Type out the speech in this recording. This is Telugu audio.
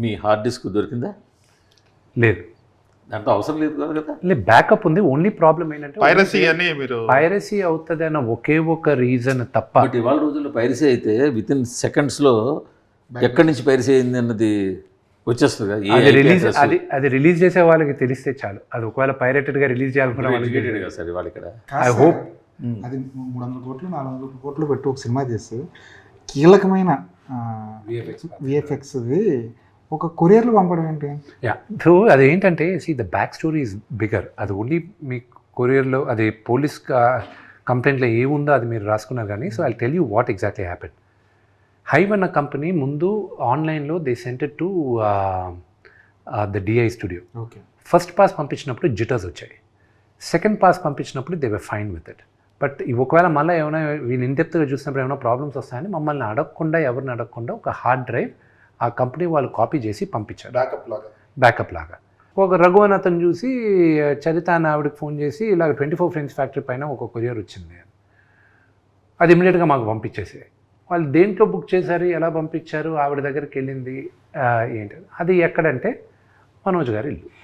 మీ హార్డ్ డిస్క్ దొరికిందా? లేదు, దాంట్లో అవసరం లేదు కదా. లేదు, బ్యాకప్ ఉంది. ఓన్లీ ప్రాబ్లం ఏంటంటే పైరసీ అని మీరు పైరసీ అవుతుంది అన్న ఒకే ఒక రీజన్ తప్ప. బట్ ఇవాళ రోజుల్లో పైరసీ అయితే విత్ ఇన్ సెకండ్స్లో ఎక్కడి నుంచి పైరసీ అయింది అన్నది వచ్చేస్తుంది. అది రిలీజ్ చేసే వాళ్ళకి తెలిస్తే చాలు. అది ఒకవేళ పైరేటెడ్గా రిలీజ్ చేయాలనుకున్న వాళ్ళకి సార్ వాళ్ళు ఇక్కడ ఐ హోప్ అది 300 కోట్లు 400 కోట్లు పెట్టి ఒక సినిమా చేస్తే కీలకమైన విఎఫ్ఎక్స్ది ఒక కొరియర్లో పంపడం ఏంటి? సో అదేంటంటే the back story is bigger. అది ఓన్లీ మీ కొరియర్లో అది పోలీస్ కంప్లైంట్లో ఏముందో అది మీరు రాసుకున్నారు కానీ. So I tell you what exactly happen. Hive అన్న కంపెనీ ముందు ఆన్లైన్లో they sent to the DI studio. Okay, first pass పంపించినప్పుడు జిటర్స్ వచ్చాయి. సెకండ్ పాస్ పంపించినప్పుడు they were fine with it. But ఒకవేళ మళ్ళీ ఏమైనా వీళ్ళు ఇంటెప్త్గా చూసినప్పుడు ఏమైనా ప్రాబ్లమ్స్ వస్తాయని మమ్మల్ని అడగకుండా, ఎవరిని అడగకుండా ఒక హార్డ్ డ్రైవ్ ఆ కంపెనీ వాళ్ళు కాపీ చేసి పంపించారు బ్యాకప్ లాగా. ఒక రఘువన్ అతను చూసి చరిత అని ఆవిడకి ఫోన్ చేసి ఇలాగ 24 ఫ్రెండ్స్ ఫ్యాక్టరీ పైన ఒక కొరియర్ వచ్చింది, అది ఇమీడియట్గా మాకు పంపించేసి. వాళ్ళు దేంట్లో బుక్ చేశారు, ఎలా పంపించారు, ఆవిడ దగ్గరికి వెళ్ళింది ఏంటి, అది ఎక్కడంటే మనోజ్ గారి ఇల్లు.